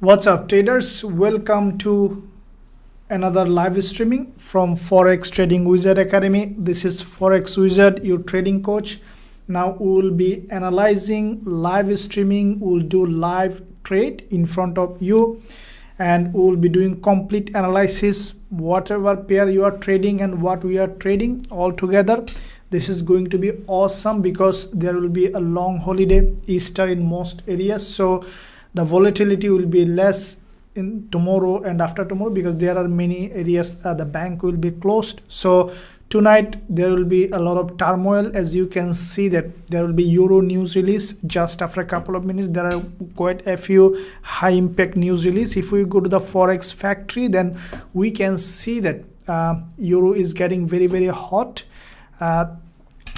What's up, traders? Welcome to another live streaming from Forex Trading Wizard Academy. This is Forex Wizard, your trading coach. Now we will be analyzing live streaming. We'll do live trade in front of you, and we will be doing complete analysis, whatever pair you are trading and what we are trading all together. This is going to be awesome because there will be a long holiday, Easter in most areas. So the volatility will be less in tomorrow and after tomorrow because there are many areas the bank will be closed. So tonight there will be a lot of turmoil. As you can see that there will be Euro news release just after a couple of minutes. There are quite a few high impact news release. If we go to the Forex factory, then we can see that Euro is getting very hot.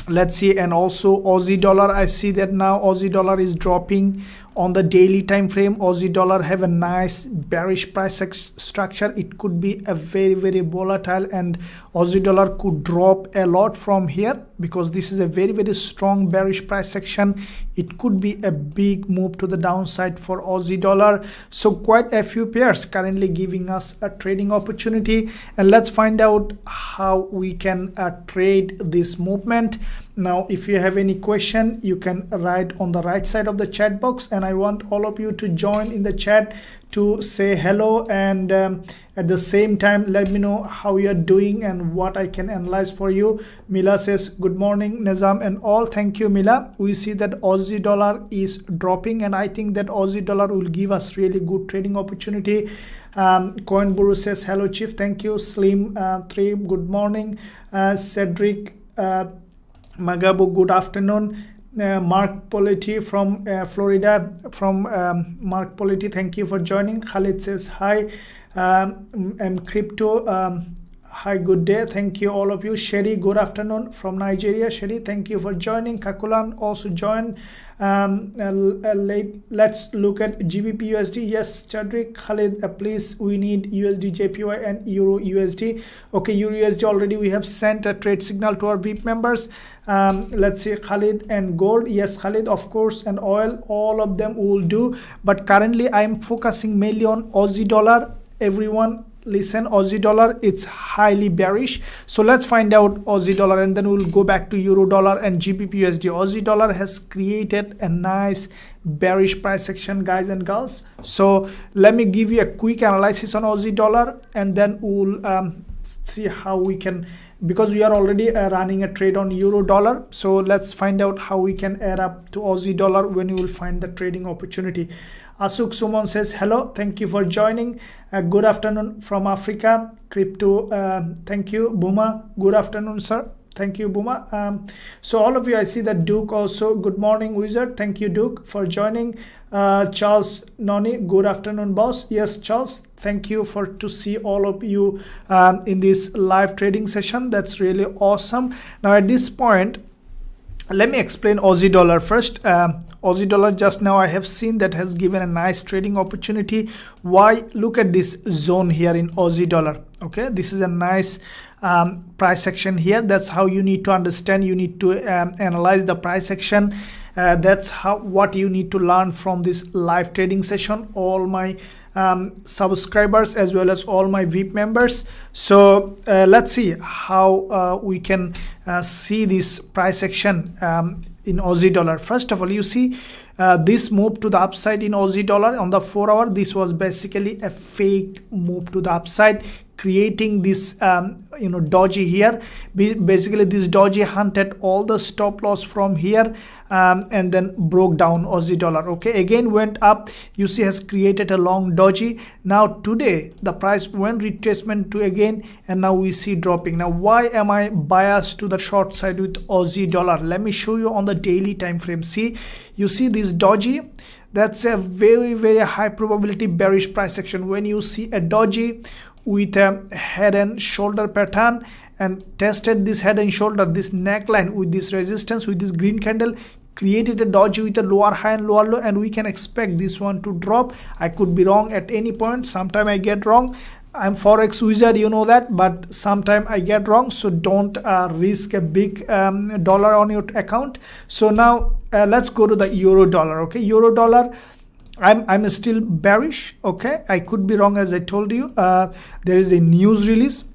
Let's see. And also Aussie dollar, I see that now Aussie dollar is dropping on the daily time frame. Aussie dollar have a nice bearish price structure. It could be a very volatile, and Aussie dollar could drop a lot from here because this is a very strong bearish price section. It could be a big move to the downside for Aussie dollar. So quite a few pairs currently giving us a trading opportunity, and let's find out how we can trade this movement. Now if you have any question, you can write on the right side of the chat box, and I want all of you to join in the chat to say hello, and at the same time let me know how you are doing and what I can analyze for you. Mila says good morning, Nizam and all. Thank you, Mila. We see that Aussie dollar is dropping, and I think that Aussie dollar will give us really good trading opportunity. Coin Guru says hello chief, thank you. Slim 3 good morning. Cedric Magabu good afternoon. Mark Politi from Florida, from Mark Politi, thank you for joining. Khalid says hi. Crypto, hi, good day, thank you all of you. Sherry, good afternoon from Nigeria. Sherry, thank you for joining. Kakulan also joined. Let's look at Gbpusd. Yes, Chadrik, Khalid, please, we need Usdjpy and Euro USD. Okay, Euro USD already we have sent a trade signal to our VIP members. Let's see, Khalid and gold. Yes, Khalid, of course, and oil, all of them will do. But currently I am focusing mainly on Aussie dollar. Everyone listen, Aussie dollar, it's highly bearish. So let's find out Aussie dollar, and then we'll go back to Euro dollar and Gbpusd. Aussie dollar has created a nice bearish price action, guys and girls. So let me give you a quick analysis on Aussie dollar, and then we'll see how we can, because we are already running a trade on Euro dollar. So let's find out how we can add up to Aussie dollar when you will find the trading opportunity. Asuk Sumon says hello, thank you for joining. Good afternoon from Africa. Crypto, thank you. Buma, good afternoon sir, thank you Buma. So all of you, I see that Duke also, good morning wizard, thank you Duke for joining. Charles Noni, good afternoon boss. Yes Charles, thank you for to see all of you in this live trading session. That's really awesome. Now at this point, let me explain Aussie dollar first. Aussie dollar, just now I have seen that has given a nice trading opportunity. Why? Look at this zone here in Aussie dollar. Okay, this is a nice price action here. That's how you need to understand. You need to analyze the price action. That's how what you need to learn from this live trading session, all my subscribers as well as all my VIP members. So let's see how we can see this price action in Aussie dollar. First of all, you see this move to the upside in Aussie dollar on the 4 hour. This was basically a fake move to the upside, creating this doji here. Basically this doji hunted all the stop loss from here and then broke down Aussie dollar. Okay, again went up, you see has created a long doji. Now today the price went retracement to again, and now we see dropping. Now why am I biased to the short side with Aussie dollar? Let me show you on the daily time frame. See, you see this doji, that's a very high probability bearish price action. When you see a doji with a head and shoulder pattern and tested this head and shoulder, this neckline with this resistance, with this green candle, created a doji with a lower high and lower low, and we can expect this one to drop. I could be wrong at any point. Sometime I get wrong. I'm Forex wizard, you know that, but sometime I get wrong. So don't risk a big dollar on your account. So now let's go to the euro dollar. Okay, euro dollar, I'm still bearish. Okay, I could be wrong, as I told you. There is a news release,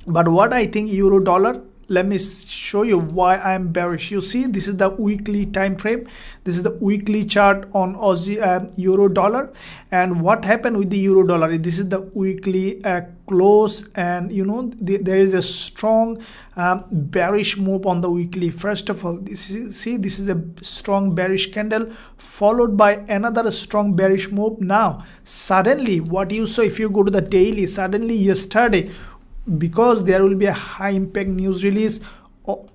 but what I think euro dollar, let me show you why I'm bearish. You see, this is the weekly time frame. This is the weekly chart on Aussie euro dollar. And what happened with the euro dollar? This is the weekly close, and you know there is a strong bearish move on the weekly. First of all, this is a strong bearish candle followed by another strong bearish move. Now suddenly what you saw, if you go to the daily, suddenly yesterday, because there will be a high impact news release,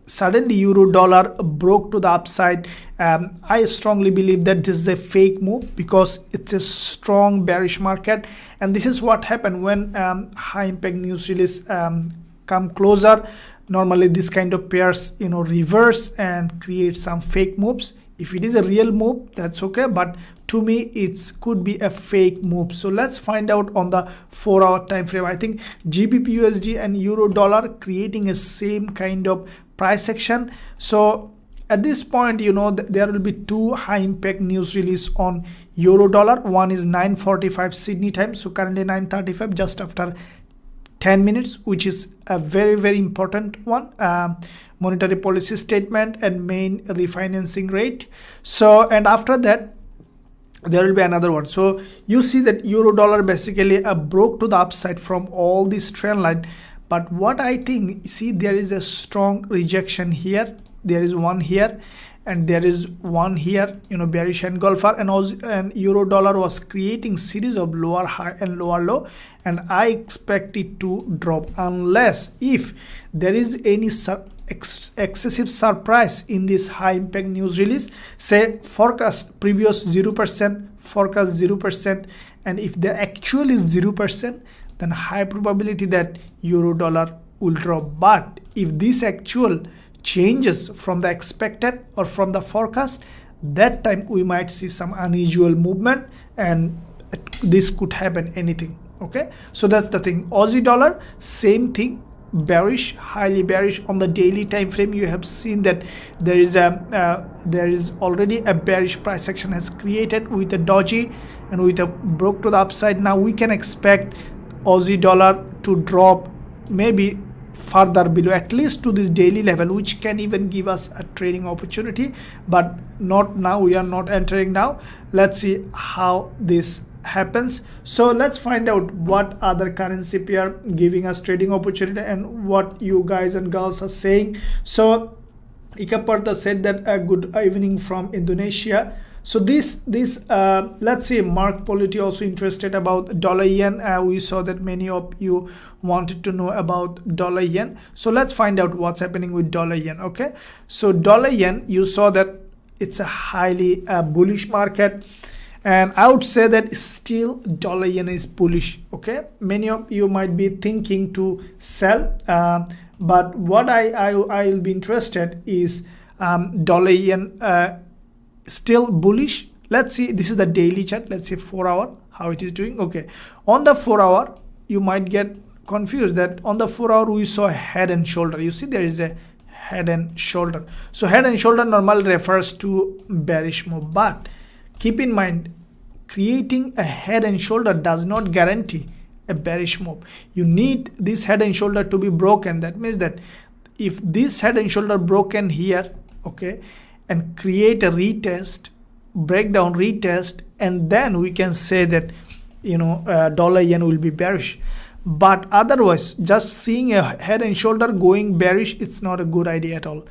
suddenly euro dollar broke to the upside. I strongly believe that this is a fake move because it's a strong bearish market, and this is what happened when high impact news release come closer. Normally this kind of pairs, you know, reverse and create some fake moves. If it is a real move, that's okay, but to me it could be a fake move. So let's find out on the 4-hour time frame. I think GBPUSD and euro dollar creating a same kind of price action. So at this point, you know, there will be two high impact news release on euro dollar. One is 9:45 Sydney time, so currently 9:35, just after 10 minutes, which is a very, very important one. Monetary policy statement and main refinancing rate. So, and after that, there will be another one. So you see that euro dollar basically broke to the upside from all this trend line. But what I think, see, there is a strong rejection here. There is one here, and there is one here, you know, bearish engulfer, and euro dollar was creating series of lower high and lower low, and I expect it to drop unless if there is any excessive surprise in this high impact news release. Say forecast previous 0%, forecast 0%, and if the actual is 0%, then high probability that euro dollar will drop. But if this actual changes from the expected or from the forecast, that time we might see some unusual movement, and this could happen anything. Okay, so that's the thing. Aussie dollar, same thing, bearish, highly bearish. On the daily time frame, you have seen that there is already a bearish price action has created with a doji and with a broke to the upside. Now we can expect Aussie dollar to drop maybe further below, at least to this daily level, which can even give us a trading opportunity, but not now. We are not entering now. Let's see how this happens. So let's find out what other currency pair giving us trading opportunity and what you guys and girls are saying. So Gbpusd said that a good evening from Indonesia. So this let's see, Mark Polity also interested about dollar yen. We saw that many of you wanted to know about dollar yen. So let's find out what's happening with dollar yen. Okay, so dollar yen, you saw that it's a highly bullish market, and I would say that still dollar yen is bullish. Okay, many of you might be thinking to sell, but what I will be interested is dollar yen still bullish. Let's see, this is the daily chart. Let's see 4 hour how it is doing. Okay, on the 4 hour you might get confused that on the 4 hour we saw head and shoulder. You see there is a head and shoulder. So head and shoulder normally refers to bearish move, but keep in mind, creating a head and shoulder does not guarantee a bearish move. You need this head and shoulder to be broken. That means that if this head and shoulder broken here, okay, and create a retest, breakdown retest, and then we can say that, you know, dollar yen will be bearish. But otherwise, just seeing a head and shoulder going bearish, it's not a good idea at all.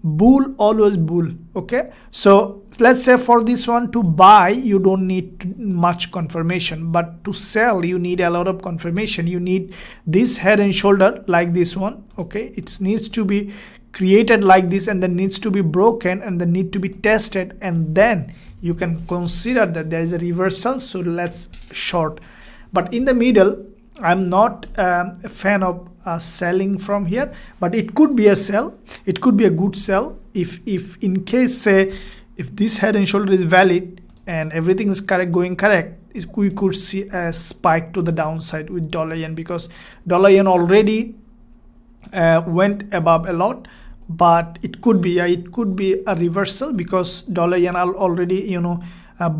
Bull, always bull. Okay, so let's say for this one, to buy you don't need much confirmation, but to sell you need a lot of confirmation. You need this head and shoulder like this one. Okay, it needs to be created like this, and then needs to be broken, and then need to be tested, and then you can consider that there is a reversal. So let's short. But in the middle, I'm not a fan of selling from here, but it could be a sell. It could be a good sell if in case, say, if this head and shoulder is valid and everything is correct, going correct, we could see a spike to the downside with dollar yen, because dollar yen already went above a lot. But it could be a reversal, because dollar yen are already, you know,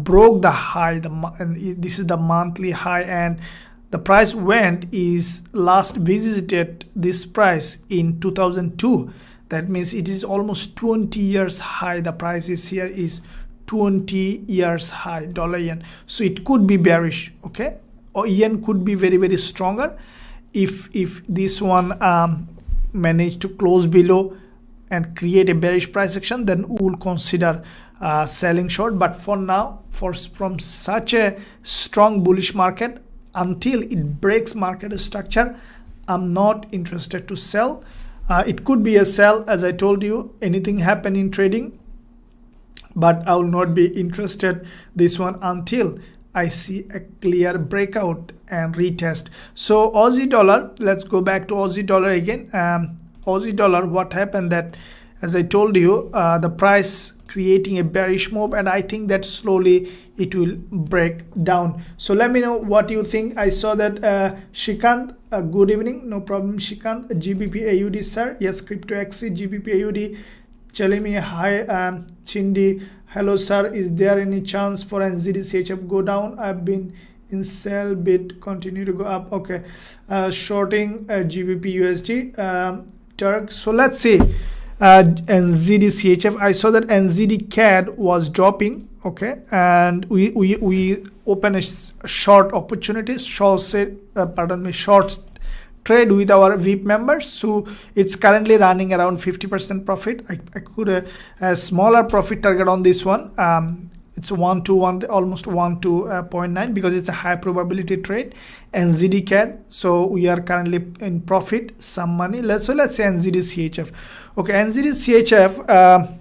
broke the high, and this is the monthly high, and the price is last visited this price in 2002. That means it is almost 20 years high. The price is here is 20 years high, dollar yen. So it could be bearish, okay, or yen could be very, very stronger if this one managed to close below and create a bearish price action. Then we will consider selling short. But for now, from such a strong bullish market, until it breaks market structure, I'm not interested to sell. It could be a sell, as I told you, anything happen in trading, but I will not be interested this one until I see a clear breakout and retest. So Aussie dollar, let's go back to Aussie dollar again. Aussie dollar, what happened that, as I told you, the price creating a bearish move, and I think that slowly it will break down. So let me know what you think. I saw that Shikant, good evening, no problem Shikant. GBP AUD sir, yes, crypto XC GBP AUD telling me hi. Chindi, hello sir, is there any chance for NZD CHF go down? I've been in sell bit, continue to go up. Okay, shorting GBP USD Turk. So let's see. NZD CHF, I saw that NZD CAD was dropping, okay, and we open a short opportunity, short trade with our VIP members. So it's currently running around 50% profit. I could a smaller profit target on this one. It's 1 to 1, almost 1 to 0.9, because it's a high probability trade. NZD CAD, so we are currently in profit some money. Let's say NZD CHF. Okay, NZD CHF,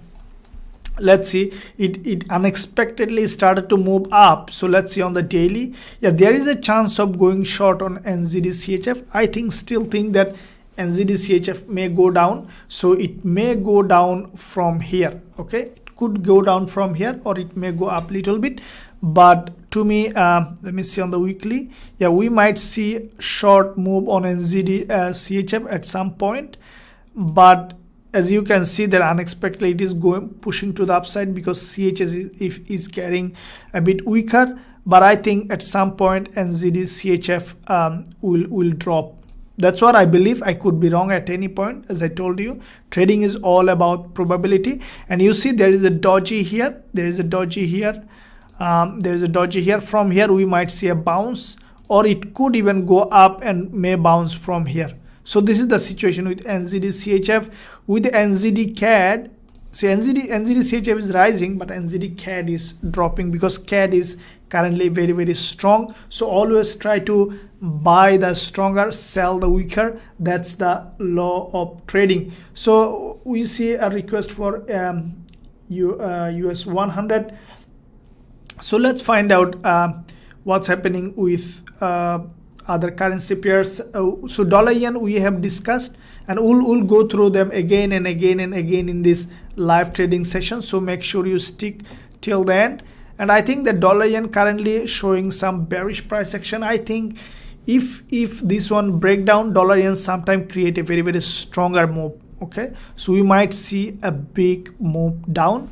let's see, it unexpectedly started to move up. So let's see on the daily. Yeah, there is a chance of going short on NZD CHF. I still think that NZD CHF may go down. So it may go down from here, okay. It could go down from here, or it may go up a little bit. But to me, let me see on the weekly. Yeah, we might see short move on NZD CHF at some point. But as you can see, that unexpectedly it is pushing to the upside, because CHF is carrying a bit weaker. But I think at some point NZD CHF will drop. That's what I believe. I could be wrong at any point. As I told you, trading is all about probability. And you see there is a doji here. There is a doji here. There is a doji here. From here we might see a bounce, or it could even go up and may bounce from here. So this is the situation with NZD CHF. With NZD CAD, so NZD CHF is rising, but NZD CAD is dropping, because CAD is currently very, very strong. So always try to buy the stronger, sell the weaker. That's the law of trading. So we see a request for US 100. So let's find out what's happening with other currency pairs. So dollar yen we have discussed, and we'll go through them again and again and again in this live trading session. So make sure you stick till the end. And I think the dollar yen currently showing some bearish price action. I think if this one break down, dollar yen sometime create a very, very stronger move, okay. So we might see a big move down,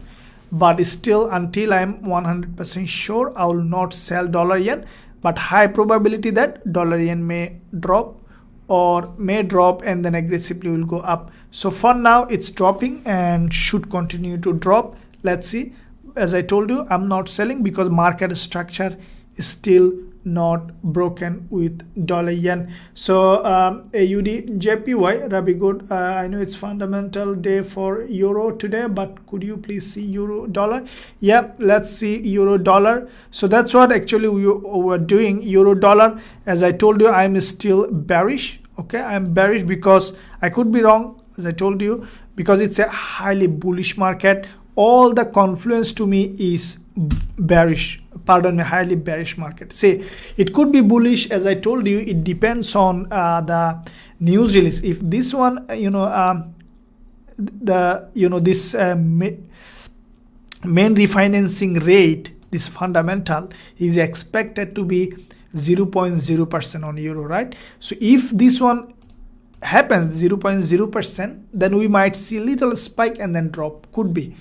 but still, until I'm 100% sure, I will not sell dollar yen. But high probability that dollar yen may drop, or may drop and then aggressively will go up. So for now it's dropping and should continue to drop. Let's see. As I told you, I'm not selling, because market structure is still not broken with dollar yen. So AUD JPY, Rabi good. I know it's fundamental day for euro today, but could you please see euro dollar? Yeah, let's see euro dollar. So that's what actually we were doing. Euro dollar, as I told you, I'm still bearish. Okay, I'm bearish because I could be wrong, as I told you, because it's a highly bullish market. All the confluence to me is bearish, pardon me, highly bearish market. Say it could be bullish, as I told you, it depends on the news release. If this one, this main refinancing rate, this fundamental is expected to be 0.0% on euro, right? So if this one happens 0.0%, then we might see a little spike and then drop, could be.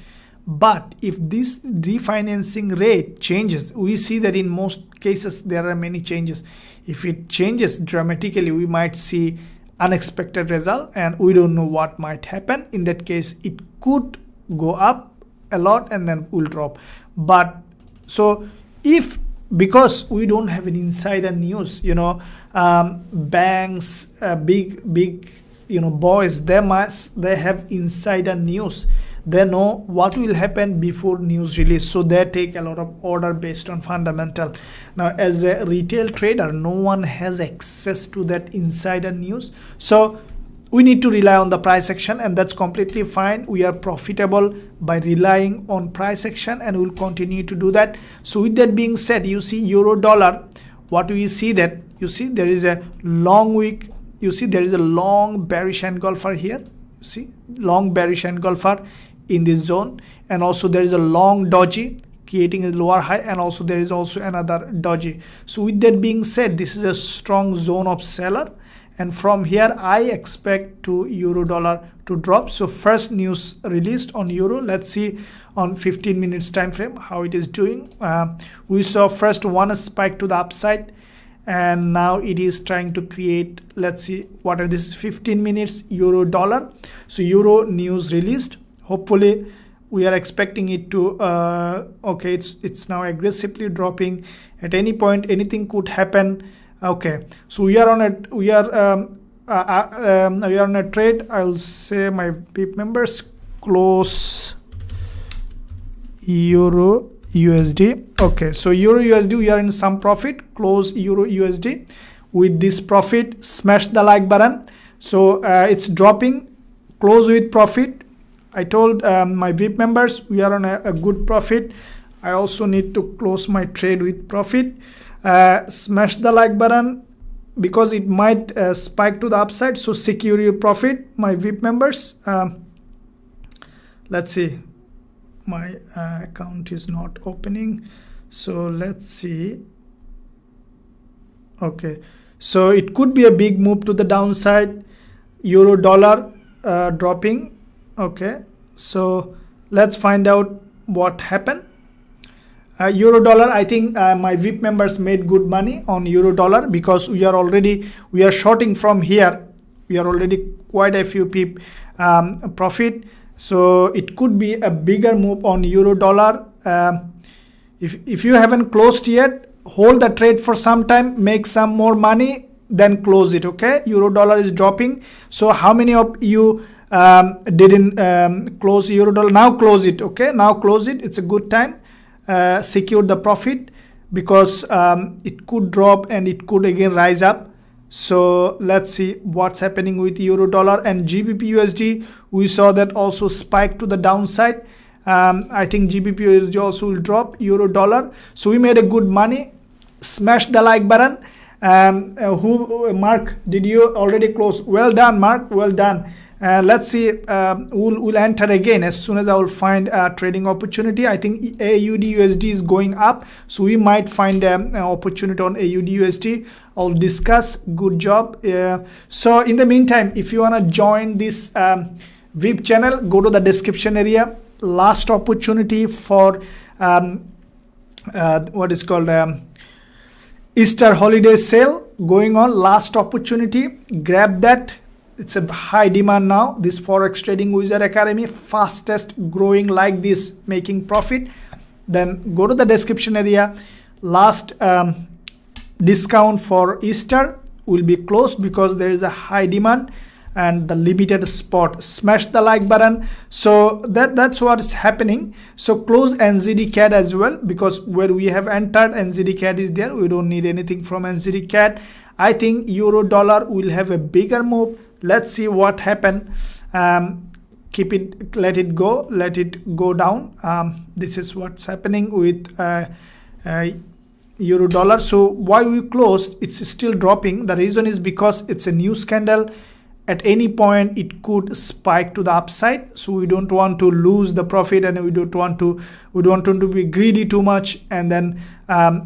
But if this refinancing rate changes, we see that in most cases there are many changes. If it changes dramatically, we might see unexpected result, and we don't know what might happen. In that case, it could go up a lot and then will drop. But so if, because we don't have an insider news, banks, big boys, they have insider news. They know what will happen before news release, so they take a lot of order based on fundamental. Now, as a retail trader, no one has access to that insider news, so we need to rely on the price action, and that's completely fine. We are profitable by relying on price action, and we'll continue to do that. So with that being said, you see euro dollar, what we see that, you see there is a long wick, you see there is a long bearish engulfer here, you see long bearish engulfer in this zone, and also there is a long doji creating a lower high, and also there is also another doji. So with that being said, this is a strong zone of seller, and from here I expect to euro dollar to drop. So first news released on euro, let's see on 15 minutes time frame how it is doing. We saw first one spike to the upside, and now it is trying to create, let's see what are this 15 minutes euro dollar. So euro news released, hopefully we are expecting it to okay, it's now aggressively dropping. At any point anything could happen. Okay, so we are on a trade. I will say my VIP members, close euro USD. Okay, so euro USD, we are in some profit. Close euro USD. With this profit, smash the like button. So it's dropping, close with profit. I told my VIP members we are on a good profit. I also need to close my trade with profit. Smash the like button because it might spike to the upside, so secure your profit, my VIP members. Let's see, my account is not opening, so let's see. Okay, so it could be a big move to the downside, euro dollar dropping. Okay, so let's find out what happened. Euro dollar, I think my VIP members made good money on euro dollar because we are shorting from here. We are already quite a few pip profit. So it could be a bigger move on euro dollar. If you haven't closed yet, hold the trade for some time, make some more money, then close it. Okay, euro dollar is dropping. So how many of you didn't close euro dollar? Now close it. Okay, now close it. It's a good time. Secure the profit because it could drop and it could again rise up. So let's see what's happening with euro dollar and Gbpusd. We saw that also spike to the downside. I think Gbpusd also will drop euro dollar. So we made a good money. Smash the like button. Mark, did you already close? Well done, Mark, well done. Let's see, we'll enter again as soon as I will find a trading opportunity. I think AUD USD is going up, so we might find an opportunity on AUD USD. I'll discuss. Good job. So in the meantime, if you want to join this VIP channel, go to the description area. Last opportunity for what is called Easter holiday sale going on. Last opportunity, grab that. It's a high demand now. This Forex Trading Wizard Academy, fastest growing like this, making profit. Then go to the description area. Last discount for Easter will be closed because there is a high demand and the limited spot. Smash the like button. So that's what is happening. So close NZD CAD as well, because where we have entered, NZD CAD is there. We don't need anything from NZD CAD. I think euro dollar will have a bigger move. Let's see what happened. Keep it, let it go down. This is what's happening with euro dollar. So why we closed, it's still dropping. The reason is because it's a news candle. At any point it could spike to the upside, so we don't want to lose the profit, and we don't want to be greedy too much and then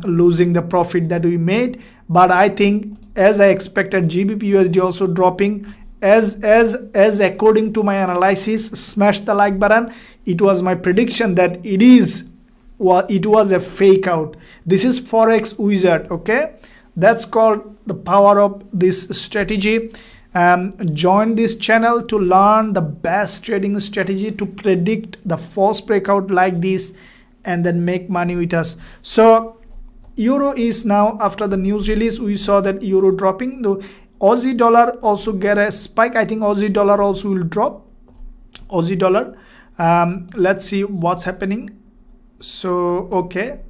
losing the profit that we made. But I think, as I expected, Gbpusd also dropping, as according to my analysis, smash the like button. It was my prediction that it was a fake out. This is Forex Wizard, okay? That's called the power of this strategy. Join this channel to learn the best trading strategy to predict the false breakout like this and then make money with us. So euro is now, after the news release, we saw that euro dropping. The Aussie dollar also get a spike. I think Aussie dollar also will drop. Aussie dollar. Let's see what's happening. So okay,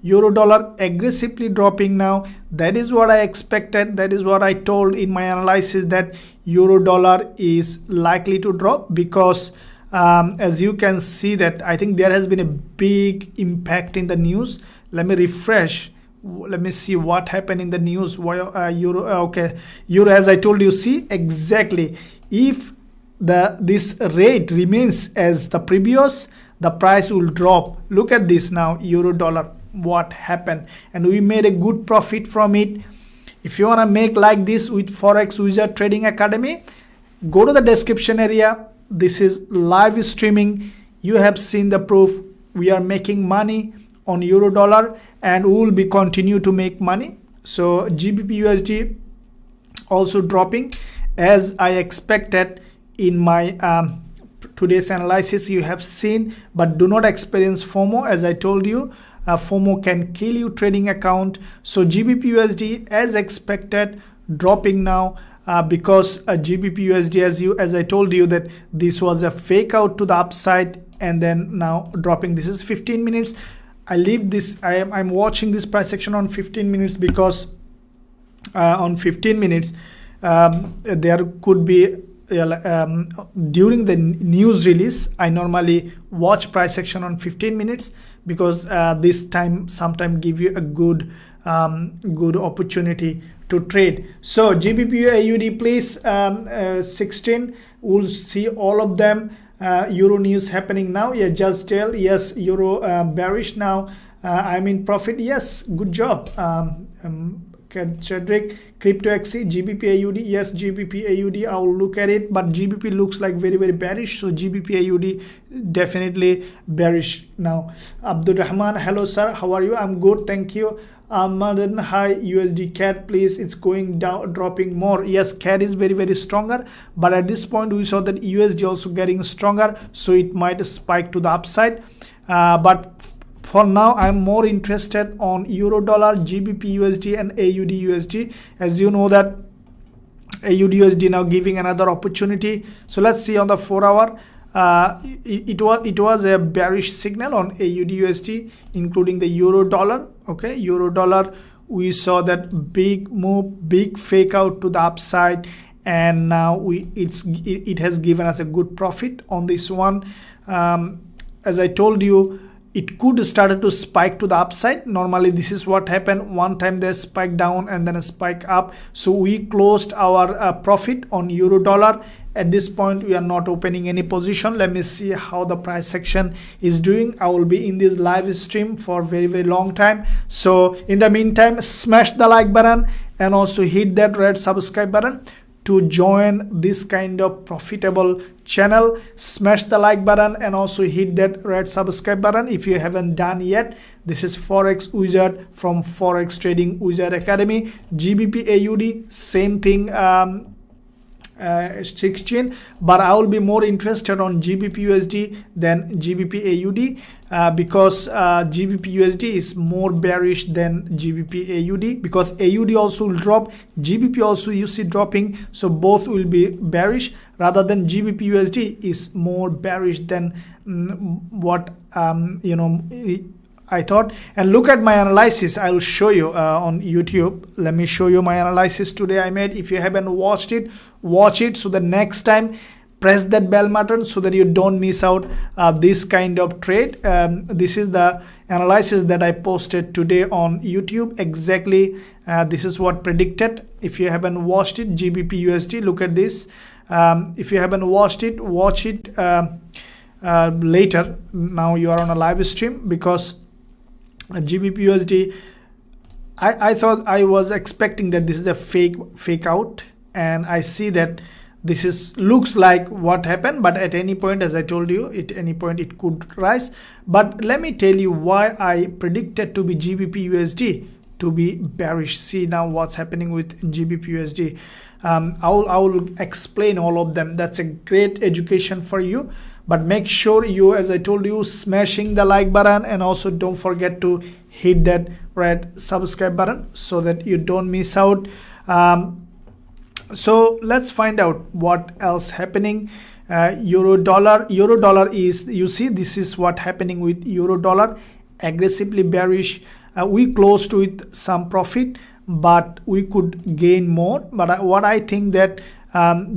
euro dollar aggressively dropping now. That is what I expected. That is what I told in my analysis, that euro dollar is likely to drop, because as you can see that I think there has been a big impact in the news. Let me refresh. Let me see what happened in the news. Why euro? Okay, euro, as I told you, see exactly, if this rate remains as the previous, the price will drop. Look at this now, euro dollar, what happened, and we made a good profit from it. If you want to make like this with Forex Wizard Trading Academy, go to the description area. This is live streaming. You have seen the proof. We are making money on euro dollar, and we will be continue to make money. So Gbpusd also dropping as I expected in my today's analysis. You have seen, but do not experience FOMO. As I told you, FOMO can kill you trading account. So Gbpusd as expected dropping now, because Gbpusd, as I told you, that this was a fake out to the upside and then now dropping. This is 15 minutes. I leave this, I'm watching this price action on 15 minutes because on 15 minutes there could be during the news release. I normally watch price action on 15 minutes because this time sometime give you a good opportunity to trade. So GBP please, 16, we'll see all of them. Euro news happening now. Yeah, just tell, yes, euro bearish now. I'm in profit. Yes, good job. Cedric, crypto XC, GBP yes, GBP I will look at it, but GBP looks like very bearish, so GBP definitely bearish now. Abdul Rahman, hello sir, how are you? I'm good, thank you. Hi, USD CAD please, it's going down, dropping more. Yes, CAD is very stronger, but at this point we saw that USD also getting stronger, so it might spike to the upside, but for now I'm more interested on euro dollar, GBP USD and AUD USD. As you know that AUD USD now giving another opportunity. So let's see on the 4 hour. It was a bearish signal on AUD USD, including the euro dollar. Okay, euro dollar, we saw that big move, big fake out to the upside, and now it has given us a good profit on this one. As I told you, it could started to spike to the upside. Normally this is what happened. One time they spike down and then a spike up. So we closed our profit on euro dollar. At this point we are not opening any position. Let me see how the price action is doing. I will be in this live stream for very long time. So in the meantime, smash the like button and also hit that red subscribe button to join this kind of profitable channel. Smash the like button and also hit that red subscribe button if you haven't done yet. This is Forex Wizard from Forex Trading Wizard Academy. GBP AUD, same thing, 16, but I will be more interested on GBP USD than GBP AUD because GBP USD is more bearish than GBP AUD, because AUD also will drop, GBP also you see dropping, so both will be bearish, rather than GBP USD is more bearish than what you know I thought. And look at my analysis. I will show you on YouTube. Let me show you my analysis today I made. If you haven't watched it, watch it, so the next time press that bell button so that you don't miss out this kind of trade. This is the analysis that I posted today on YouTube. Exactly this is what predicted. If you haven't watched it, GBP USD, look at this. If you haven't watched it, watch it later. Now you are on a live stream, because GBP USD, I thought, I was expecting that this is a fake out, and I see that this is looks like what happened, but at any point, as I told you, at any point it could rise. But let me tell you why I predicted to be GBP USD to be bearish. See now what's happening with GBP USD. I will explain all of them. That's a great education for you. But make sure you, as I told you, smashing the like button, and also don't forget to hit that red subscribe button so that you don't miss out. So let's find out what else happening. Euro dollar is, you see, this is what happening with euro dollar, aggressively bearish. We closed with some profit, but we could gain more. But what I think that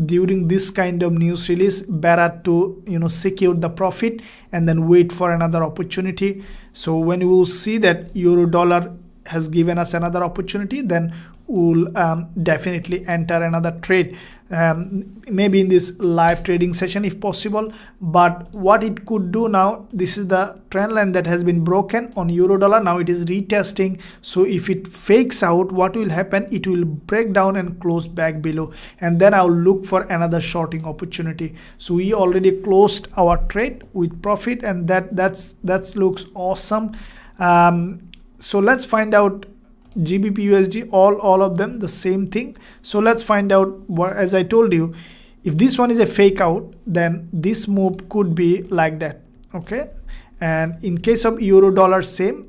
during this kind of news release, better to secure the profit and then wait for another opportunity. So when you will see that euro dollar has given us another opportunity, then we'll definitely enter another trade, maybe in this live trading session if possible. But what it could do now, this is the trend line that has been broken on euro dollar. Now it is retesting. So if it fakes out, what will happen, it will break down and close back below, and then I'll look for another shorting opportunity. So we already closed our trade with profit, and that looks awesome. So let's find out GBP USD, all of them the same thing. So let's find out what, as I told you, if this one is a fake out, then this move could be like that. Okay, and in case of euro dollar, same.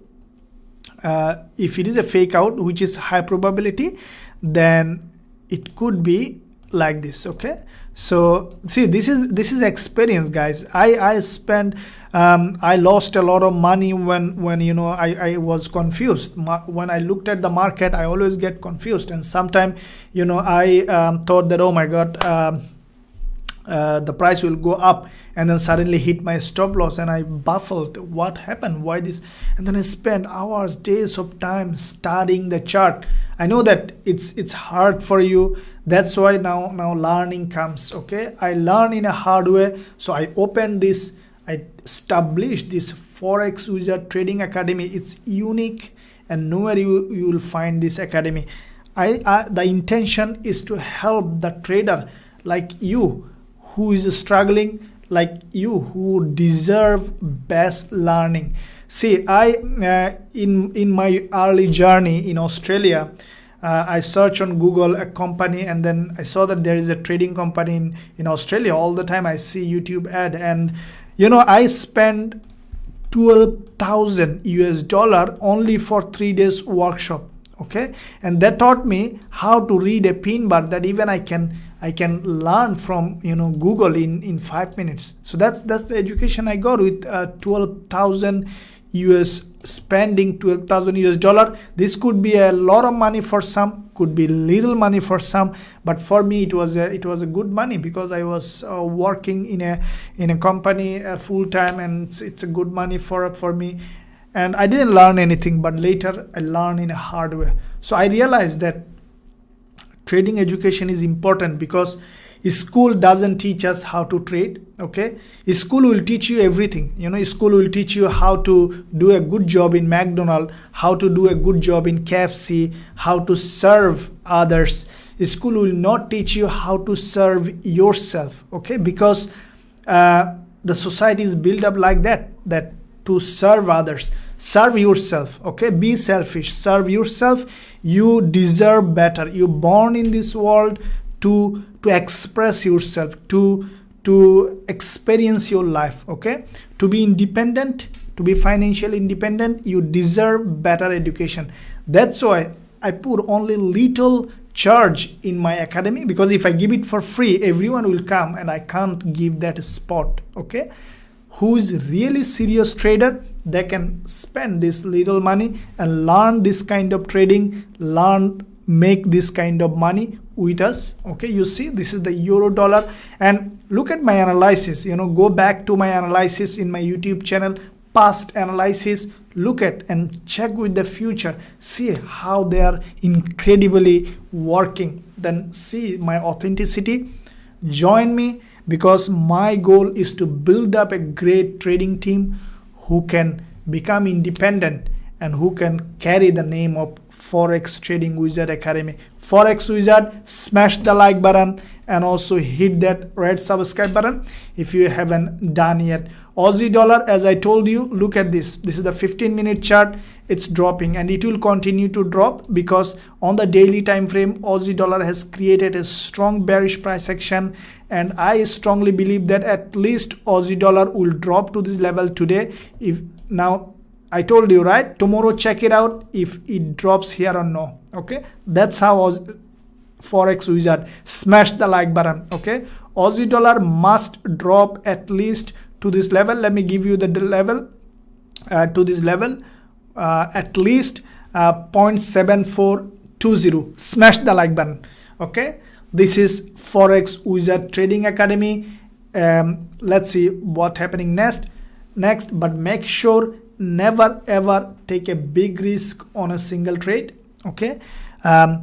If it is a fake out, which is high probability, then it could be like this. Okay, so see, this is experience, guys. I spent I lost a lot of money when I was confused. When I looked at the market, I always get confused, and sometimes I thought that, oh my god, the price will go up, and then suddenly hit my stop loss, and I baffled. What happened? Why this? And then I spent hours, days of time studying the chart. I know that it's hard for you. That's why now learning comes. Okay, I learn in a hard way. So I opened this. I established this Forex Wizard Trading Academy. It's unique, and nowhere you will find this academy. The intention is to help the trader like you, who is struggling, like you, who deserve best learning. See, I in my early journey in Australia, I searched on Google a company, and then I saw that there is a trading company in Australia. All the time I see YouTube ad, and I spent $12,000 only for 3 days workshop. Okay, and that taught me how to read a pin bar that even I can learn from Google in 5 minutes. So that's the education I got with 12,000 US, spending $12,000. This could be a lot of money for some, could be little money for some, but for me it was a good money, because I was working in a company full time, and it's a good money for me. And I didn't learn anything, but later I learned in a hard way. So I realized that trading education is important, because school doesn't teach us how to trade. Okay, school will teach you everything. School will teach you how to do a good job in McDonald's, how to do a good job in KFC, how to serve others. School will not teach you how to serve yourself. Okay, because the society is built up like that to serve others. Serve yourself. Okay, be selfish, serve yourself. You deserve better. You're born in this world to express yourself, to experience your life. Okay, to be independent, to be financially independent. You deserve better education. That's why I put only little charge in my academy, because if I give it for free, everyone will come, and I can't give that spot. Okay, who is really serious trader, they can spend this little money and learn this kind of trading, make this kind of money with us. Okay, you see, this is the euro dollar, and look at my analysis. Go back to my analysis in my YouTube channel, past analysis. Look at and check with the future. See how they are incredibly working. Then see my authenticity. Join me, because my goal is to build up a great trading team who can become independent and who can carry the name of Forex Trading Wizard Academy. Forex Wizard, smash the like button and also hit that red subscribe button if you haven't done yet. Aussie dollar, as I told you, look at this. This is the 15-minute chart. It's dropping and it will continue to drop because on the daily time frame, Aussie dollar has created a strong bearish price action, and I strongly believe that at least Aussie dollar will drop to this level today. If now I told you, right? Tomorrow check it out if it drops here or no. Okay, that's how Forex Wizard, smash the like button. Okay, Aussie dollar must drop at least to this level. Let me give you the level to this level, at least 0.7420. Smash the like button. Okay, this is Forex Wizard Trading Academy. Let's see what happening next, but make sure never ever take a big risk on a single trade. Okay, so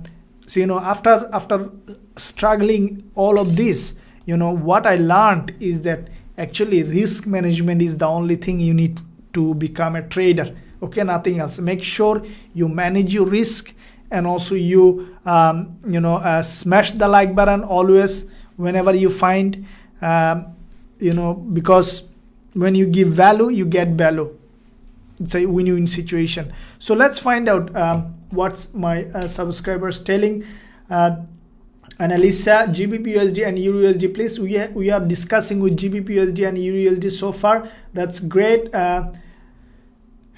you know, after struggling all of this, you know, what I learned is that actually risk management is the only thing you need to become a trader. Okay, nothing else. Make sure you manage your risk, and also you smash the like button always whenever you find, because when you give value, you get value. It's a win-win situation. So let's find out what's my subscribers telling. Annalisa, Gbpusd and Eurusd, please. We are discussing with Gbpusd and Eurusd so far. That's great.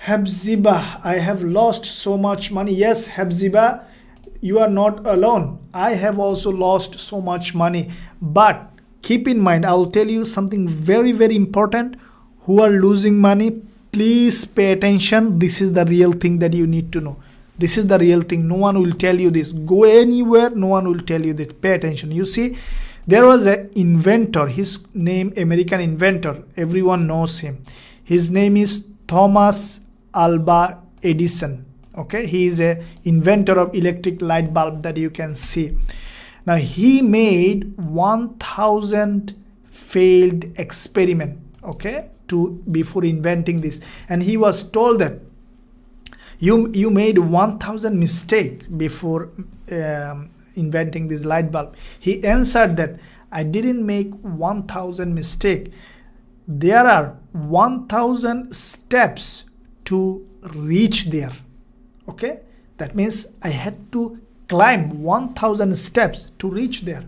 Habziba, I have lost so much money. Yes, Habziba, you are not alone. I have also lost so much money. But keep in mind, I will tell you something very, very important. Who are losing money, please pay attention. This is the real thing that you need to know. This is the real thing. No one will tell you this. Go anywhere, no one will tell you this. Pay attention. You see, there was an inventor. His name, American inventor. Everyone knows him. His name is Thomas Alva Edison. Okay, he is a inventor of electric light bulb that you can see. Now he made 1000 failed experiment. Okay, before inventing this, and he was told that you made 1000 mistake before inventing this light bulb. He answered that I didn't make 1000 mistake. There are 1000 steps to reach there. Okay, that means I had to climb 1000 steps to reach there.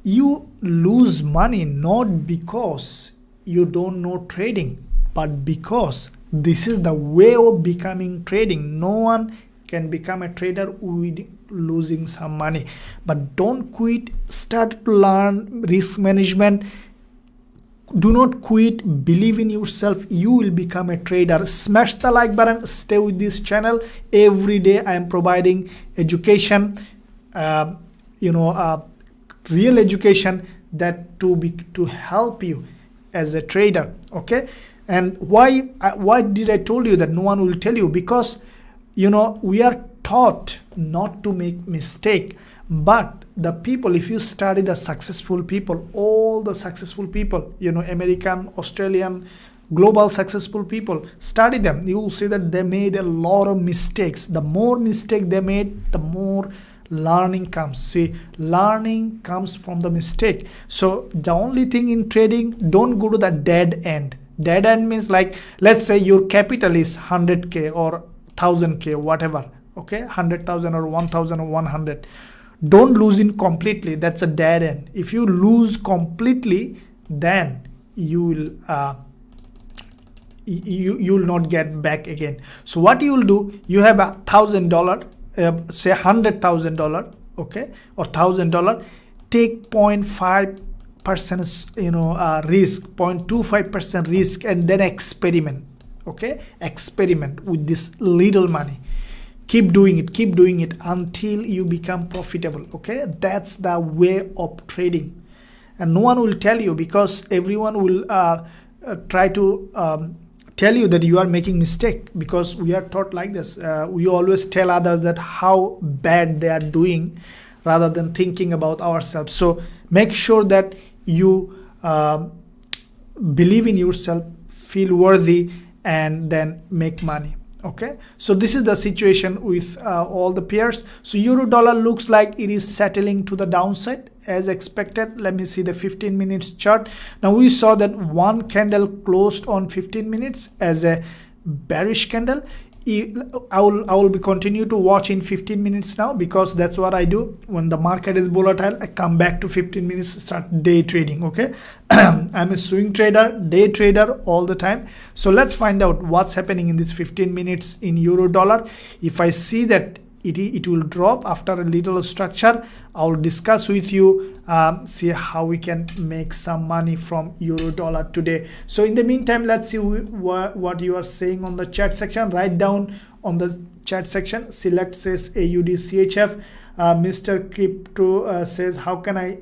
You lose money not because you don't know trading, but because this is the way of becoming trading. No one can become a trader with losing some money. But don't quit. Start to learn risk management. Do not quit. Believe in yourself. You will become a trader. Smash the like button. Stay with this channel. Every day I am providing education, real education that to help you as a trader. Okay, and why did I told you that no one will tell you? Because we are taught not to make mistake. But the people, if you study the successful people, all the successful people, American, Australian, global successful people, study them, you will see that they made a lot of mistakes. The more mistake they made, the more learning comes. See, learning comes from the mistake. So the only thing in trading, don't go to the dead end. Dead end means, like, let's say your capital is 100k or 1000k, whatever. Okay, 100,000 or 1000 or 100. Don't lose in completely. That's a dead end. If you lose completely, then you will you will not get back again. So what you will do, you have $1,000, say $100,000, okay, or $1,000. Take 0.5% risk, 0.25% risk, and then experiment. Okay, experiment with this little money. Keep doing it until you become profitable. Okay, that's the way of trading, and no one will tell you, because everyone will try to tell you that you are making mistake, because we are taught like this. We always tell others that how bad they are doing rather than thinking about ourselves. So make sure that you believe in yourself, feel worthy, and then make money. Okay, so this is the situation with all the pairs. So euro dollar looks like it is settling to the downside as expected. Let me see the 15 minutes chart. Now we saw that one candle closed on 15 minutes as a bearish candle. I will be continue to watch in 15 minutes now, because that's what I do when the market is volatile. I come back to 15 minutes, start day trading. Okay, I'm a swing trader, day trader all the time. So let's find out what's happening in this 15 minutes in euro dollar. If I see that it will drop after a little structure, I'll discuss with you, see how we can make some money from euro dollar today. So in the meantime, let's see what you are saying on the chat section. Write down on the chat section. Select says AUD CHF. Mr. Crypto says, how can I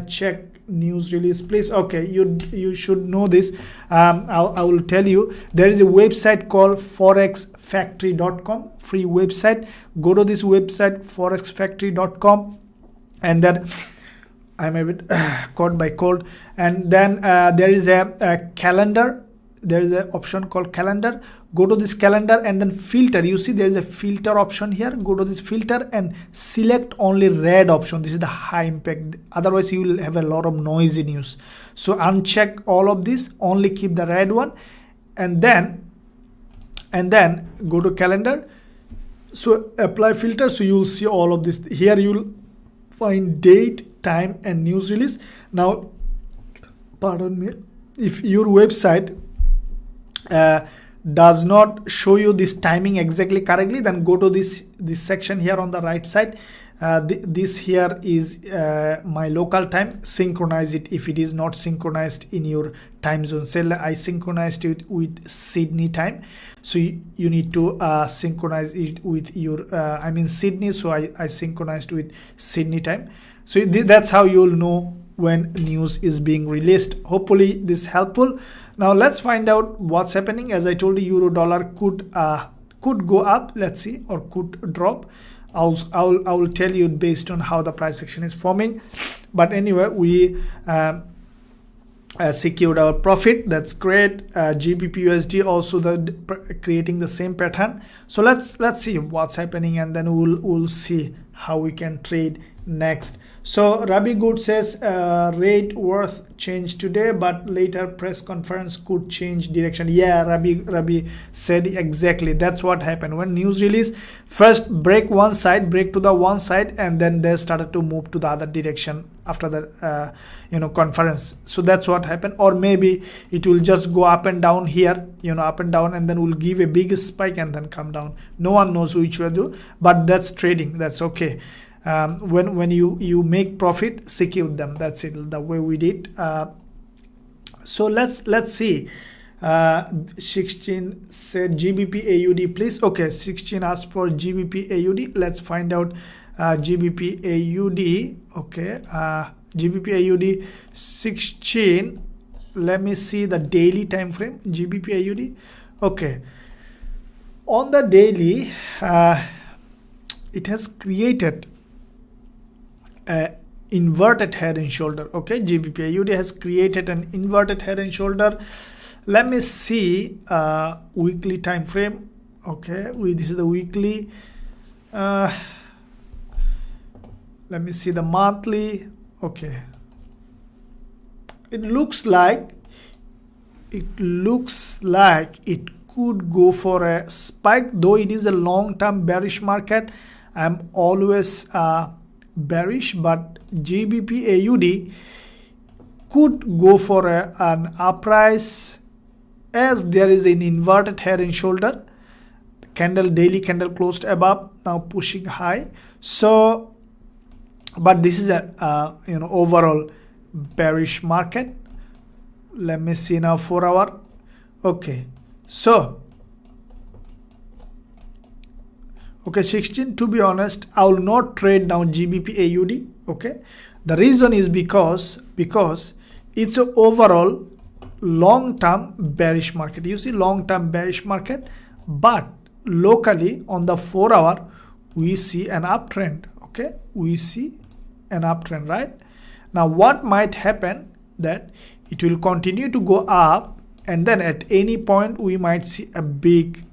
check news release, please? Okay, you should know this. I will tell you. There is a website called forexfactory.com, free website. Go to this website, forexfactory.com, and then I'm a bit caught by cold. And then there is a calendar. There is an option called calendar. Go to this calendar and then filter. You see there is a filter option here. Go to this filter and select only red option. This is the high impact. Otherwise you will have a lot of noisy news. So uncheck all of this. Only keep the red one, and then go to calendar. So apply filter. So you will see all of this. Here you will find date, time, and news release. Now, pardon me, if your website does not show you this timing exactly correctly, then go to this section here on the right side. This here is my local time. Synchronize it if it is not synchronized in your time zone. Say I synchronized it with Sydney time, so you need to synchronize it with your I'm in Sydney, so I synchronized with Sydney time. So that's how you'll know when news is being released. Hopefully this is helpful. Now let's find out what's happening. As I told you, euro dollar could go up, let's see, or could drop. I will tell you based on how the price action is forming. But anyway, we secured our profit. That's great. Gbpusd also creating the same pattern. So let's see what's happening, and then we'll see how we can trade next. So Rabi Good says rate worth change today, but later press conference could change direction. Yeah, Rabi said exactly. That's what happened when news release. First break to the one side, and then they started to move to the other direction after the conference. So that's what happened. Or maybe it will just go up and down here, up and down, and then will give a big spike and then come down. No one knows which way to do, but that's trading. That's okay. When you make profit, secure them. That's it, the way we did. So let's see. 16 said GBP AUD, please. Okay, 16 asked for GBP AUD. Let's find out GBP AUD. Okay, GBP AUD 16. Let me see the daily time frame. GBP AUD. Okay, on the daily, it has created inverted head and shoulder. Okay, GBP AUD has created an inverted head and shoulder. Let me see weekly time frame. Okay, this is the weekly. Let me see the monthly. Okay, it looks like it could go for a spike, though it is a long-term bearish market. I'm always bearish, but GBP AUD could go for an uprise, as there is an inverted head and shoulder. Daily candle closed above, now pushing high. So, but this is a overall bearish market. Let me see now 4 hour. Okay, so okay, 16, to be honest, I will not trade now GBP AUD. Okay, the reason is because it's an overall long-term bearish market. You see, long-term bearish market, but locally on the 4 hour we see an uptrend. Okay, we see an uptrend, right? Now what might happen, that it will continue to go up, and then at any point we might see a big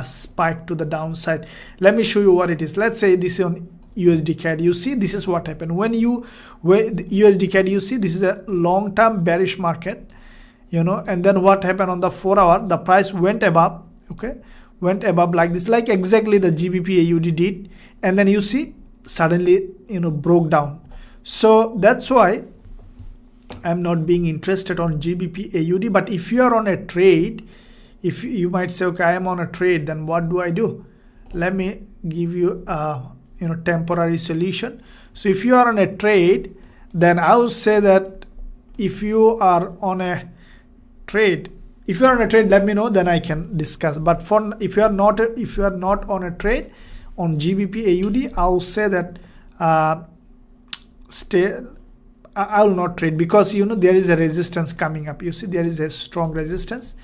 spike to the downside. Let me show you what it is. Let's say this is on USD CAD. You see, this is what happened when USD CAD. You see, this is a long-term bearish market, and then what happened on the 4 hour? The price went above, went above like this, like exactly the GBP AUD did, and then you see suddenly broke down. So that's why I'm not being interested on GBP AUD. But if you are on a trade, if you might say, okay, I am on a trade, then what do I do? Let me give you a temporary solution. So if you are on a trade, then I would say that if you are on a trade, let me know, then I can discuss. But for if you are not on a trade on GBP AUD, I will say that I will not trade, because there is a resistance coming up. You see, there is a strong resistance,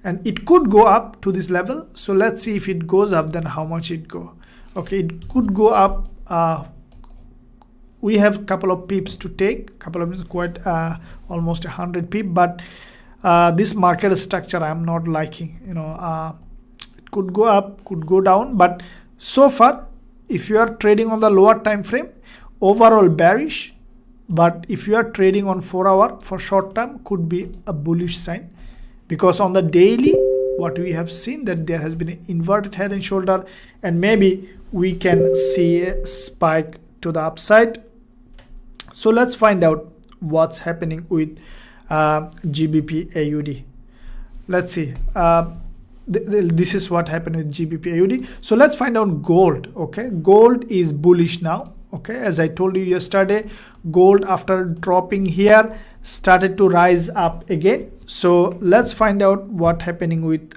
and it could go up to this level. So let's see if it goes up, then how much it go. Okay, it could go up. We have a couple of pips to take, quite almost 100 pip, but this market structure I'm not liking. It could go up, could go down, but so far, if you are trading on the lower time frame, overall bearish. But if you are trading on 4 hour for short term, could be a bullish sign, because on the daily, what we have seen that there has been an inverted head and shoulder, and maybe we can see a spike to the upside. So let's find out what's happening with GBP AUD. Let's see. This is what happened with GBP AUD. So let's find out gold. Okay, gold is bullish now. Okay, as I told you yesterday, gold after dropping here started to rise up again. So let's find out what's happening with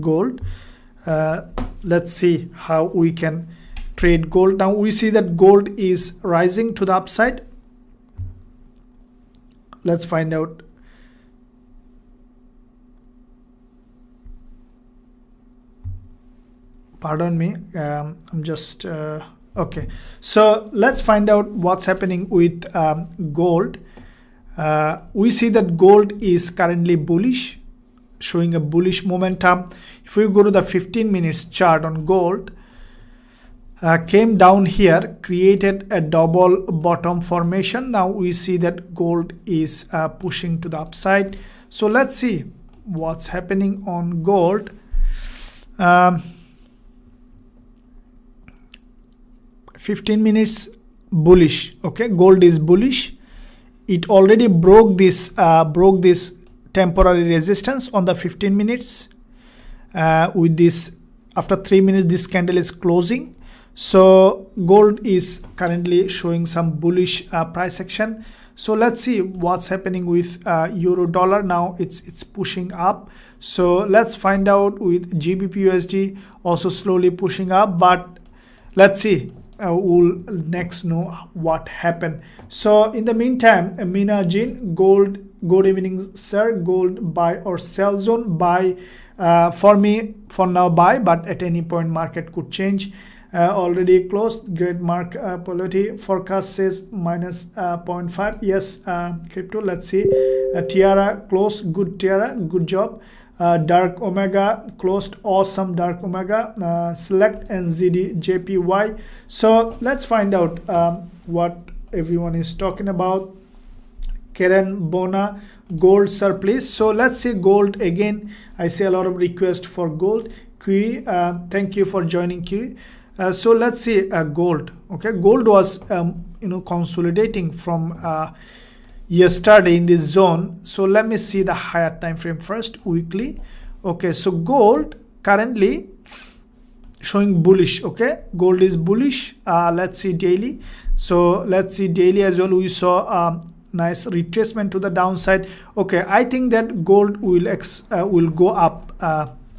gold. Let's see how we can trade gold. Now we see that gold is rising to the upside. Let's find out. Pardon me, I'm just okay. So let's find out what's happening with gold. We see that gold is currently bullish, showing a bullish momentum. If we go to the 15 minutes chart on gold, came down here, created a double bottom formation. Now we see that gold is pushing to the upside. So let's see what's happening on gold. 15 minutes bullish. Okay, gold is bullish. It already broke this temporary resistance on the 15 minutes. With this, after 3 minutes, this candle is closing. So gold is currently showing some bullish price action. So let's see what's happening with euro dollar. Now it's pushing up. So let's find out with GBPUSD also slowly pushing up. But let's see. We'll next know what happened. So in the meantime, Mina Jin, gold, good evening sir. Gold buy or sell zone? Buy. For me, for now buy, but at any point market could change. Already closed. Great mark polarity. Forecast says minus 0.5. Yes, crypto. Let's see. Tiara closed. Good Tiara. Good job. Dark Omega closed. Awesome Dark Omega. Select Usdjpy. So let's find out what everyone is talking about. Karen Bona, gold sir please. So let's see gold again. I see a lot of requests for gold. Kui, thank you for joining Kui. So let's see gold. Okay, gold was consolidating from yesterday in this zone. So let me see the higher time frame first, weekly. Okay, so gold currently showing bullish. Okay, gold is bullish. Let's see daily. So let's see daily as well. We saw nice retracement to the downside. Okay, I think that gold will go up.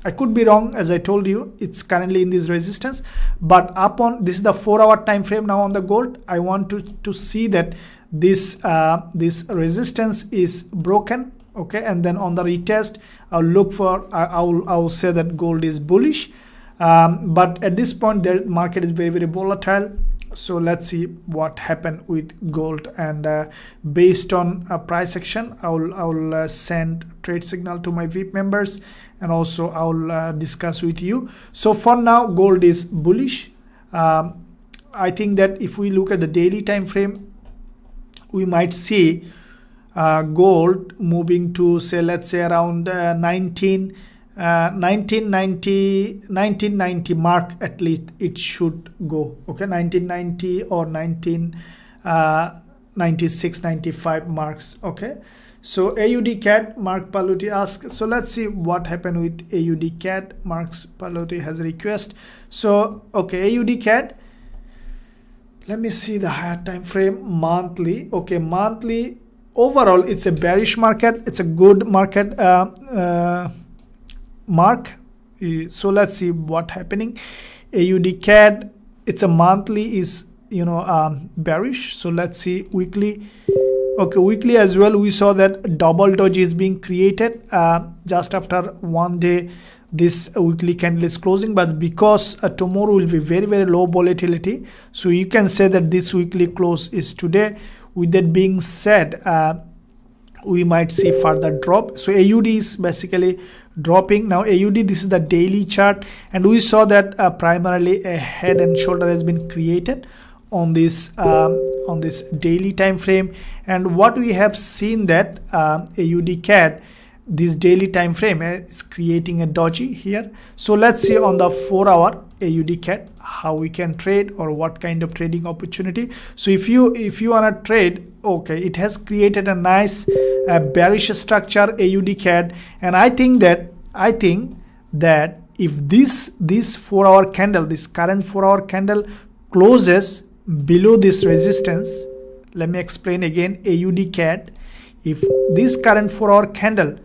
I could be wrong, as I told you, it's currently in this resistance, but up on this is the 4 hour time frame now on the gold. I want to see that this resistance is broken. Okay, and then on the retest, I'll look for I'll say that gold is bullish. But at this point, the market is very, very volatile. So let's see what happened with gold, and based on a price action, I will send trade signal to my VIP members, and also I will discuss with you. So for now, gold is bullish. I think that if we look at the daily time frame, we might see gold moving to, say, let's say around 1990 mark. At least it should go, okay, 1990 or 1996, 95 marks. Okay, so AUD CAD, Mark Paluti asks, so let's see what happened with AUD CAD. Mark Paluti has a request. So okay, AUD CAD, let me see the higher time frame, monthly. Okay, monthly overall it's a bearish market, it's a good market mark. So let's see what happening. AUD CAD, it's a monthly is bearish. So let's see weekly. Okay, weekly as well, we saw that double doji is being created just after 1 day this weekly candle is closing, but because tomorrow will be very, very low volatility, so you can say that this weekly close is today. With that being said, we might see further drop. So AUD is basically dropping now. AUD, this is the daily chart, and we saw that primarily a head and shoulder has been created on this daily time frame. And what we have seen that AUD CAD, this daily time frame is creating a doji here. So let's see on the 4-hour AUD CAD how we can trade, or what kind of trading opportunity. So if you want to trade, okay, it has created a nice bearish structure AUD CAD, and I think that if this 4-hour candle, this current 4-hour candle closes below this resistance, let me explain again. AUD CAD, if this current 4-hour candle,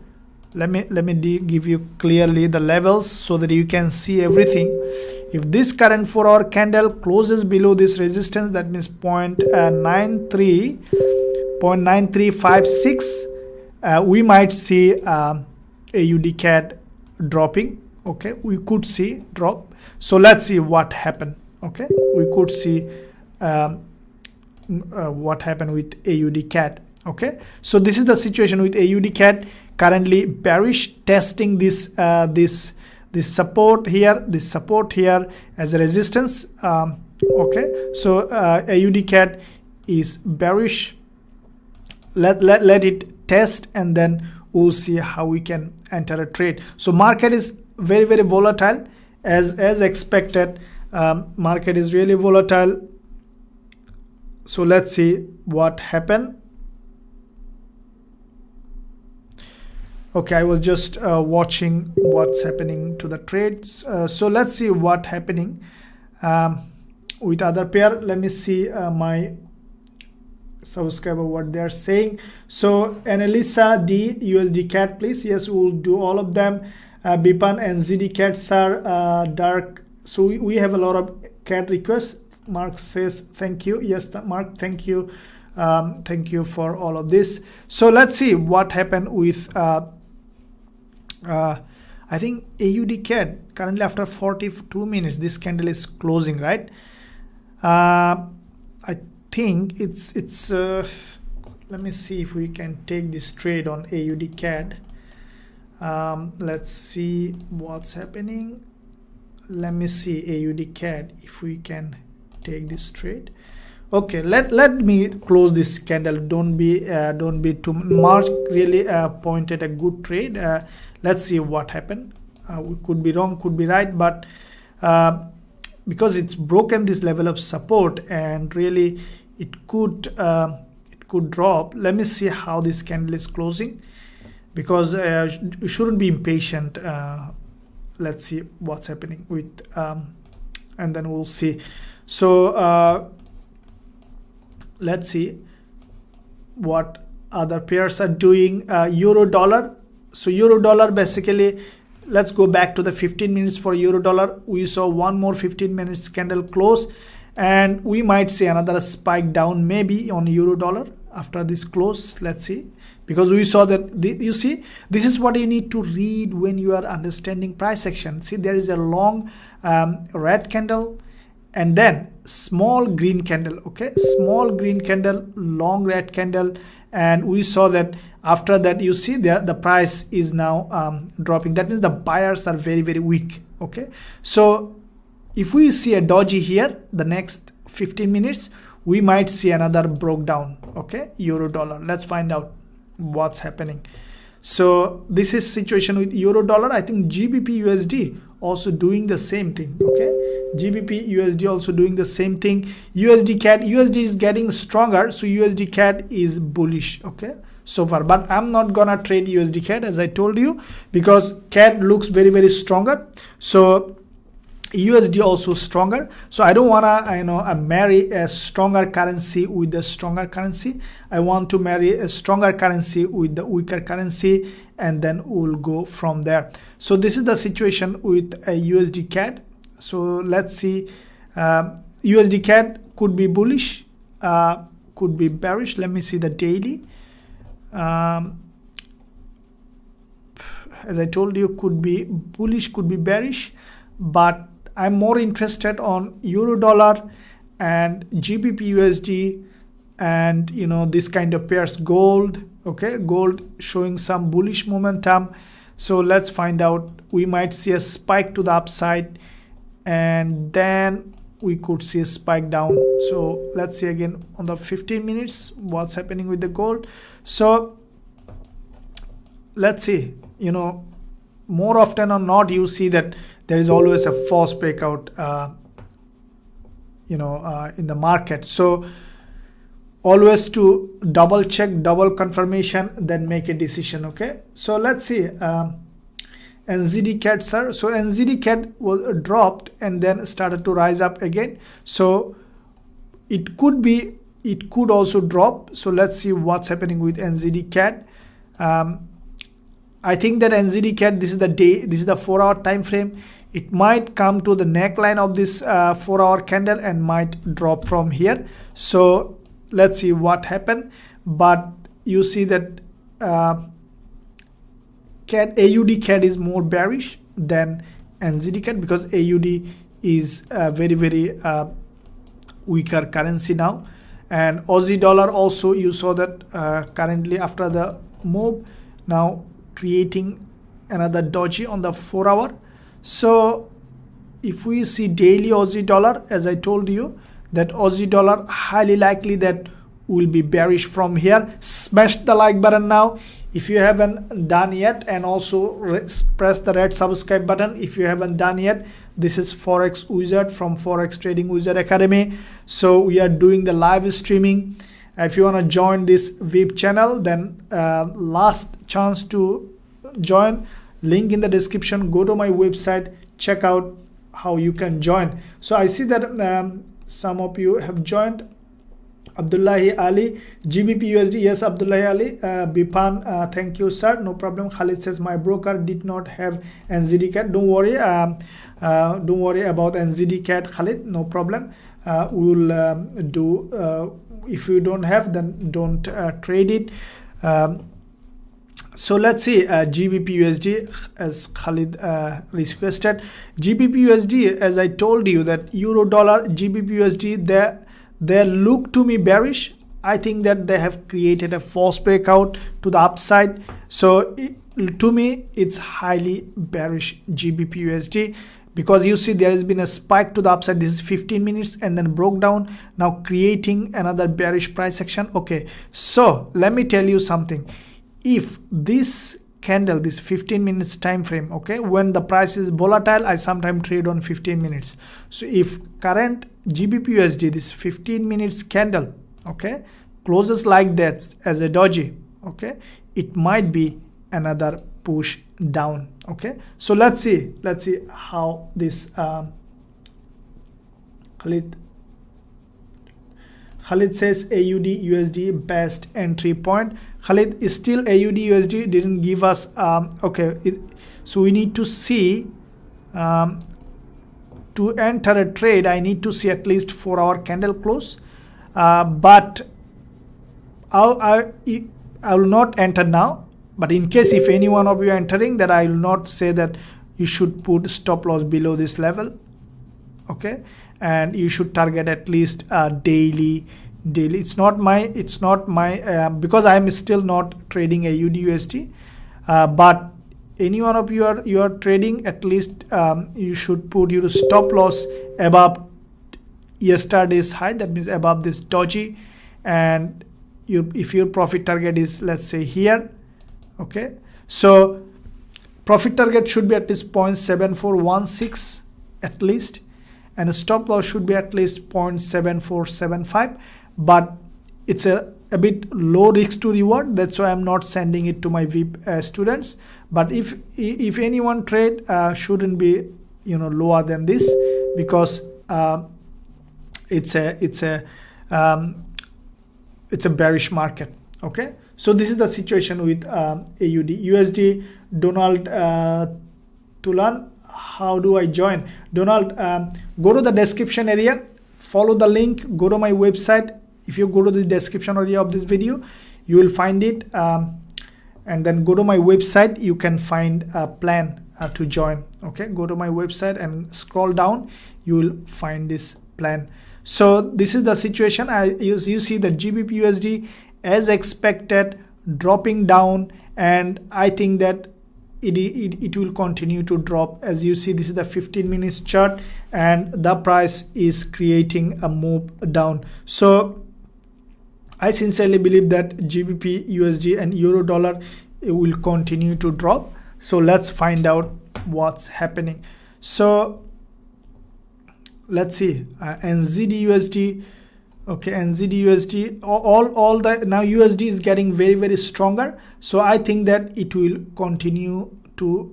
let me give you clearly the levels so that you can see everything. If this current 4-hour candle closes below this resistance, that means 0.9356, we might see AUD CAD dropping. Okay, we could see drop. So let's see what happened. Okay, we could see what happened with AUD CAD. Okay, so this is the situation with AUD CAD, currently bearish, testing this support here, as a resistance. Okay, so AUD CAD is bearish. Let it test, and then we'll see how we can enter a trade. So market is very, very volatile as expected. Market is really volatile. So let's see what happened. Okay, I was just watching what's happening to the trades. So let's see what's happening with other pair. Let me see my subscriber what they are saying. So Annalisa D, USD CAD, please. Yes, we'll do all of them. Bipan and ZD CADs are dark. So we have a lot of CAD requests. Mark says thank you. Yes, Mark, thank you. Thank you for all of this. So let's see what happened with I think AUD CAD currently after 42 minutes this candle is closing, right? I think it's let me see if we can take this trade on AUD CAD. Let's see what's happening. Let me see AUD CAD if we can take this trade. Okay, let me close this candle. Don't be too much. Really pointed a good trade. Let's see what happened. We could be wrong, could be right, but because it's broken this level of support, and really it could drop. Let me see how this candle is closing, because you shouldn't be impatient. Let's see what's happening with and then we'll see. So let's see what other pairs are doing. Euro dollar. So euro dollar, basically, let's go back to the 15 minutes for euro dollar. We saw one more 15 minutes candle close, and we might see another spike down maybe on euro dollar after this close. Let's see, because we saw that you see, this is what you need to read when you are understanding price action. See, there is a long red candle, and then small green candle, okay, small green candle, long red candle, and we saw that after that you see the price is now dropping. That means the buyers are very, very weak. Okay, so if we see a doji here, the next 15 minutes we might see another broke down. Okay, euro dollar, let's find out what's happening. So this is situation with euro dollar. I think GBP USD also doing the same thing. Okay, GBP USD also doing the same thing. USD CAD, USD is getting stronger, so USD CAD is bullish, okay, so far. But I'm not gonna trade USD CAD, as I told you, because CAD looks very, very stronger. So USD also stronger, so I don't wanna marry a stronger currency with a stronger currency. I want to marry a stronger currency with the weaker currency, and then we'll go from there. So this is the situation with a USD CAD. So let's see, USD CAD could be bullish, could be bearish. Let me see the daily. As I told you, could be bullish, could be bearish, but I'm more interested on euro dollar and GBP USD, and this kind of pairs. Gold, okay, gold showing some bullish momentum. So let's find out. We might see a spike to the upside, and then we could see a spike down. So let's see again on the 15 minutes what's happening with the gold. So let's see, more often or not, you see that there is always a false breakout in the market. So always to double check, double confirmation, then make a decision. Okay, so let's see, NZD CAD, sir. So NZD CAD was dropped and then started to rise up again. So it could also drop. So let's see what's happening with NZD CAD. I think that NZD CAD, this is the day, this is the 4-hour time frame. It might come to the neckline of this 4-hour candle and might drop from here. So let's see what happened. But you see that AUD CAD is more bearish than NZD CAD, because AUD is a very, very weaker currency now. And Aussie dollar also, you saw that currently after the move, now creating another doji on the 4-hour. So if we see daily Aussie dollar, as I told you, that Aussie dollar highly likely that will be bearish from here. Smash the like button now if you haven't done yet, and also press the red subscribe button if you haven't done yet. This is Forex Wizard from Forex Trading Wizard Academy. So we are doing the live streaming. If you want to join this VIP channel, then last chance to join, link in the description. Go to my website, check out how you can join. So I see that some of you have joined. Abdullahi Ali, GBP USD, yes, Abdullahi Ali. Bipan, thank you, sir, no problem. Khalid says my broker did not have NZD CAD. Don't worry, don't worry about NZD CAD, Khalid, no problem. We'll do, if you don't have, then don't trade it. So let's see, GBP USD, as Khalid requested. GBP USD, as I told you, that euro dollar, GBP USD, they look to me bearish. I think that they have created a false breakout to the upside. So to me, it's highly bearish GBP USD, because you see there has been a spike to the upside. This is 15 minutes and then broke down, now creating another bearish price action. Okay, so let me tell you something. If this candle, this 15 minutes time frame, okay, when the price is volatile, I sometimes trade on 15 minutes. So if current GBP USD, this 15 minutes candle, okay, closes like that as a doji, okay, it might be another push down. Okay, so let's see how this Khalid says AUD USD best entry point. Khalid, is still AUD USD didn't give us okay, so we need to see to enter a trade. I need to see at least 4-hour candle close, but I will not enter now. But in case if any one of you are entering, that I will not say that you should put stop loss below this level. Okay, and you should target at least daily. It's not my because I'm still not trading AUD USD, but any one of you are trading, at least you should put your stop loss above yesterday's high, that means above this doji, and if your profit target is, let's say, here, okay, so profit target should be at least 0.7416 at least, and a stop loss should be at least 0.7475, but it's a bit low risk to reward, that's why I'm not sending it to my VIP students. But if anyone trade, shouldn't be lower than this, because it's a bearish market. Okay, so this is the situation with AUD USD. Donald Tulan, how do I join? Donald, go to the description area, follow the link, go to my website. If you go to the description area of this video, you will find it, and then go to my website, you can find a plan to join. Okay, go to my website and scroll down, you will find this plan. So this is the situation. You see the GBPUSD as expected dropping down, and I think that it will continue to drop. As you see, this is the 15 minutes chart, and the price is creating a move down. So I sincerely believe that GBP USD and euro dollar will continue to drop. So let's find out what's happening. So let's see, NZD USD. Okay, NZD USD, all the now USD is getting very, very stronger, so I think that it will continue to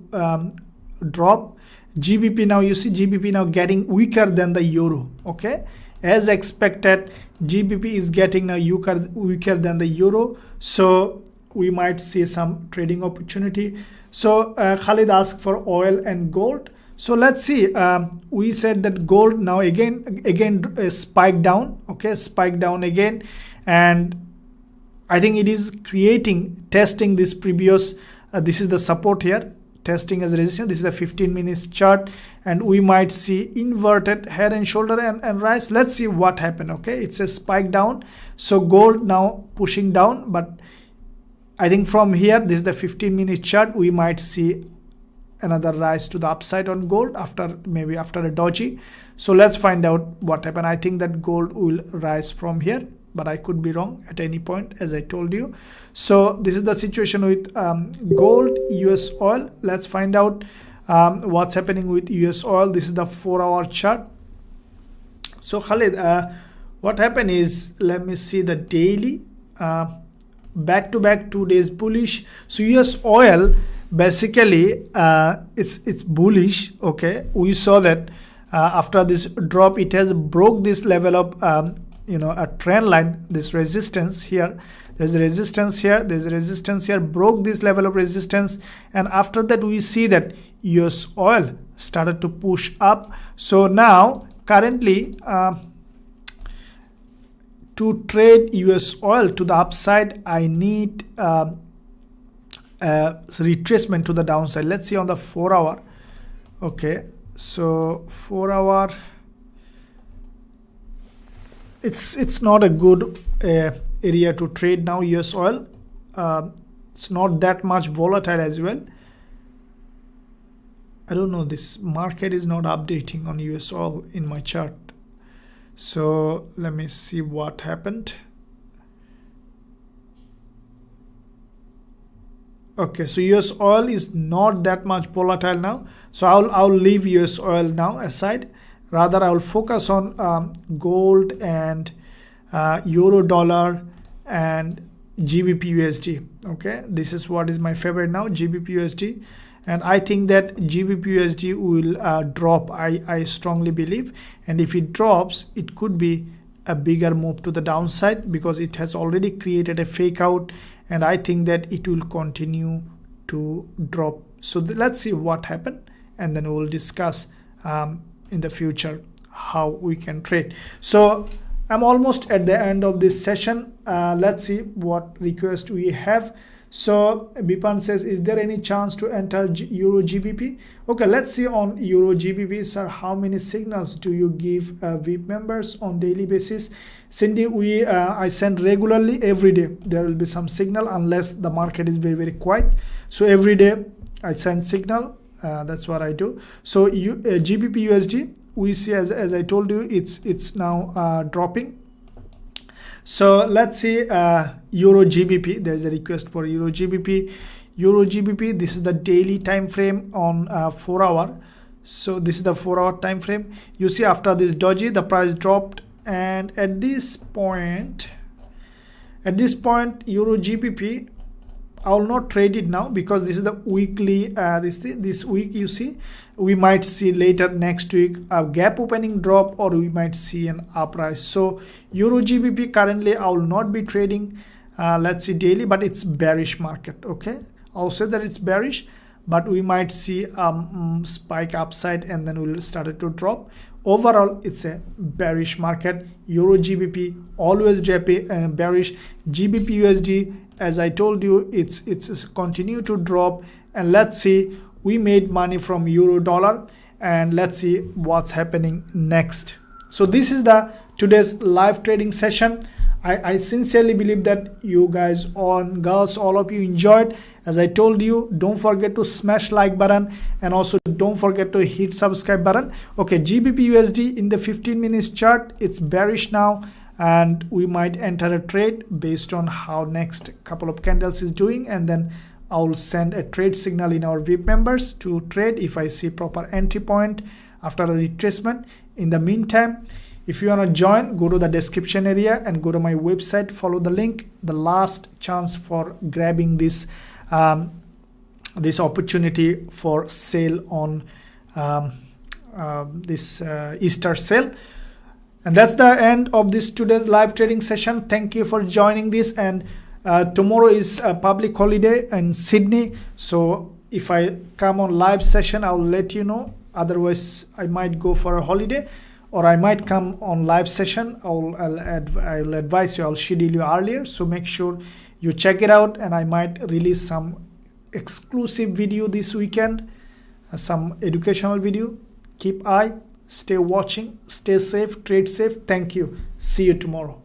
drop. GBP, now you see GBP now getting weaker than the euro. Okay, as expected, GBP is getting now weaker than the euro, so we might see some trading opportunity. So Khalid asked for oil and gold. So let's see, we said that gold now again spiked down. Okay, spiked down again, and I think it is testing this previous, this is the support here, testing as resistance. This is the 15 minutes chart, and we might see inverted head and shoulder and rise. Let's see what happened. Okay, it's a spike down, so gold now pushing down, but I think from here, this is the 15 minute chart, we might see another rise to the upside on gold maybe after a doji. So let's find out what happened. I think that gold will rise from here, but I could be wrong at any point, as I told you. So this is the situation with gold, US oil. Let's find out what's happening with US oil. This is the 4-hour chart. So Khalid, what happened is, let me see the daily, back to back 2 days bullish. So US oil, basically it's bullish. Okay, we saw that after this drop, it has broke this level of a trend line, this resistance here. There's a resistance here, there's a resistance here, broke this level of resistance, and after that we see that US oil started to push up. So now currently to trade US oil to the upside, I need retracement to the downside. Let's see on the 4-hour. Okay, so 4-hour, it's not a good area to trade now. US oil, it's not that much volatile as well. I don't know, this market is not updating on US oil in my chart, so let me see what happened. Okay, so US oil is not that much volatile now, so I'll leave US oil now aside. Rather, I will focus on gold and euro dollar and GBP USD. Okay, this is what is my favorite now, GBP USD, and I think that GBP USD will drop. I strongly believe, and if it drops, it could be a bigger move to the downside, because it has already created a fake out, and I think that it will continue to drop. So let's see what happened, and then we'll discuss in the future how we can trade. So I'm almost at the end of this session. Let's see what request we have. So Bipan says, is there any chance to enter Euro GBP? Okay, let's see on Euro GBP, sir, how many signals do you give VIP members on daily basis? Cindy, I send regularly every day. There will be some signal unless the market is very quiet. So every day I send signal. That's what I do. So GBP USD, we see, as I told you, it's now dropping. So let's see Euro GBP. There's a request for Euro GBP. Euro GBP, this is the daily time frame on 4 hour. So this is the 4 hour time frame. You see, after this doji, the price dropped, and at this point Euro GBP, I will not trade it now because this is the weekly. This week, you see, we might see later next week a gap opening drop, or we might see an uprise. So Euro GBP currently I will not be trading. Let's see daily, but it's bearish market. Okay, I'll say that it's bearish, but we might see spike upside and then we'll start to drop. Overall, it's a bearish market. Euro GBP always bearish. GBP USD, as I told you, it's continue to drop. And let's see, we made money from euro dollar, and let's see what's happening next. So this is the today's live trading session. I sincerely believe that you guys, on girls, all of you enjoyed. As I told you, don't forget to smash like button, and also don't forget to hit subscribe button. Okay, GBP USD in the 15 minutes chart, it's bearish now, and we might enter a trade based on how next couple of candles is doing, and then I'll send a trade signal in our VIP members to trade if I see proper entry point after a retracement. In the meantime, if you want to join, go to the description area and go to my website, follow the link. The last chance for grabbing this this opportunity for sale on this Easter sale. And that's the end of this today's live trading session. Thank you for joining this, and tomorrow is a public holiday in Sydney, so if I come on live session, I'll let you know. Otherwise, I might go for a holiday, or I might come on live session. I'll advise you, I'll schedule you earlier, so make sure you check it out. And I might release some exclusive video this weekend, some educational video. Keep eye, stay watching, stay safe, trade safe. Thank you. See you tomorrow.